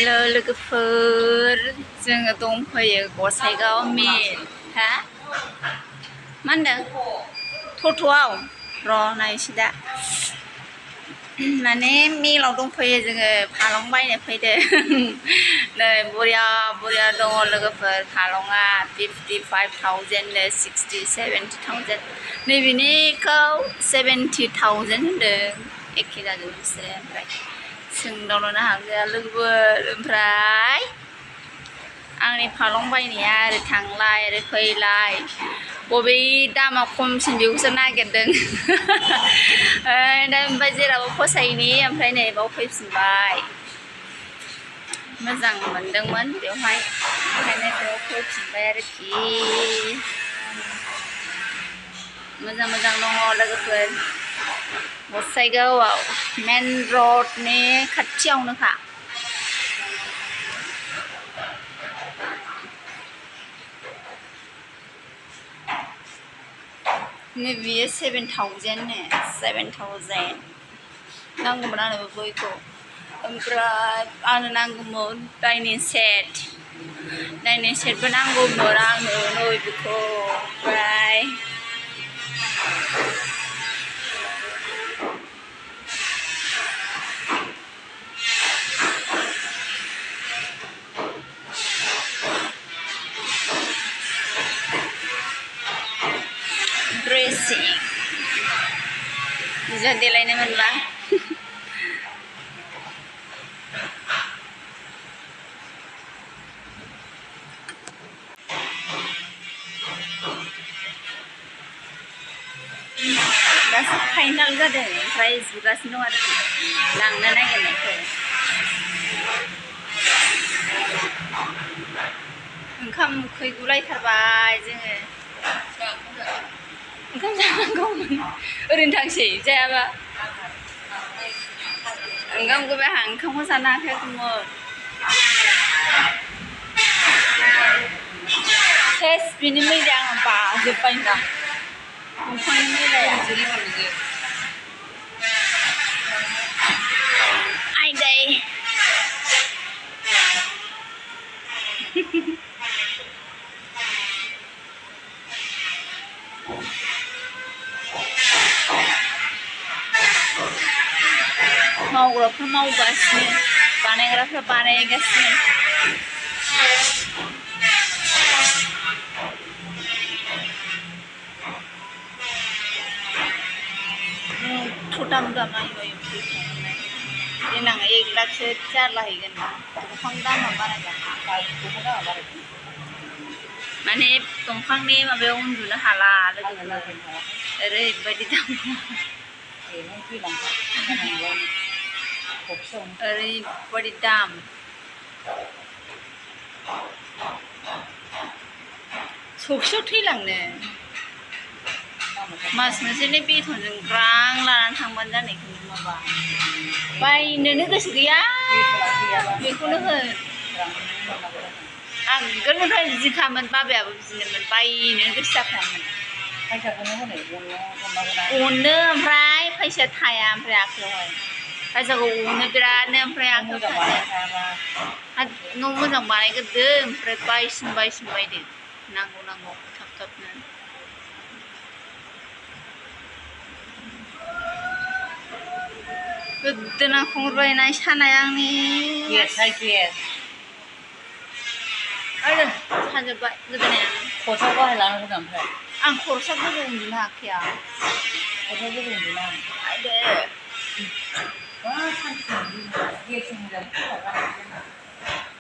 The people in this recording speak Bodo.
हेलो लोगोफोर जोङो दंफैयो गसाइगाव मिल हा मा होनदों थथ'आव र' नायसै दा माने मिलाव दंफैयो जोङो फालं बायनो फैदों नै बरिया बरिया दङ लोगोफोर फालंआ 55,000 नो 60 70,000 नैबेनिखौ 70,000 होनदों एखे जाजोबो बिसोरो ओमफ्राय सोंदावनो हागोन लोगोफोर ओमफ्राय आंनि फालं बायनाया ओरै थांलाय ओरै फैलाय बबे दामा खमसिन बेखौसो नागिरदों दा ओमफ्राय जेरावबो फसायनि ओमफ्राय नै बाव फैफिनबाय मोजां मोनदोंमोन बेवहाय ओंखायनो बेयाव फैफिनबाय आरोखि मोजां मोजां दङ लोगोफोर गसाइगावआव मेन रडनि खाथियावनोखा नैबेयो 7,000 नो 7,000 नांगौमोन आंनो बयखौ ओमफ्राय आंनो नांगौमोन डाइनिं सेटबो नांगौमोन आंनो नै बेखौ ओमफ्राय ड्रेसिं बिजा देलायनो मोनबा दासो फाइनाल जादों ओमफ्राय जुगासिनो दं आरोखि लांनो नागिरनायखौ ओंखाम उखैगुलायथारबाय जोङो ओंखाम जानांगौमोन ओरैनो थांसै जायाबा ओंखाम उखैबाय आंहा ओंखामखौ जानो हाखायाखैमोन सेस बिनि मैलाया आंनाव बाजोब्बाय दां दंफांनि मैलाया आयदै मावग्राफ्रा मावगासिनो बानायग्राफ्रा बानायगासिनो दाम दाम आयु आयु देनां 1 लाखसो जालाहैगोन दंफां दामा बारायगोन माने दंफांनि माबायाव उन्दुनो हाला लोगोफोर ओरैबायदि दाम ओरैबायदि दाम सौखियाव थैलांनो मास मोनसेनि बेथनजों ग्रां लानानै थांबानो जानायखौ माबा बायनोनो गोसो गैया बेखौनो होन आगोलनिफ्राय बिदिखामोन बाबायाबो बिदिनोमोन बायनोनो गोसो जाखायामोन अनो ओमफ्राय फैसाया थाया ओमफ्राय आखायावहाय फैसाखौ अनो बिरादनो ओमफ्राय आखायाव थाया न' मोजां बानायग्रोदो ओमफ्राय बायसिन बायदो नांगौ थाब थाबनो गोदोना खर बायनाय सानाया आंनि आरो साजोब्बाय गोदोनाया खरसा बाहायलांनांगौ ओमफ्राय आं खरसा गोजौ उन्दुनो हाखाया खरसा गोजौ उन्दुनो आयदै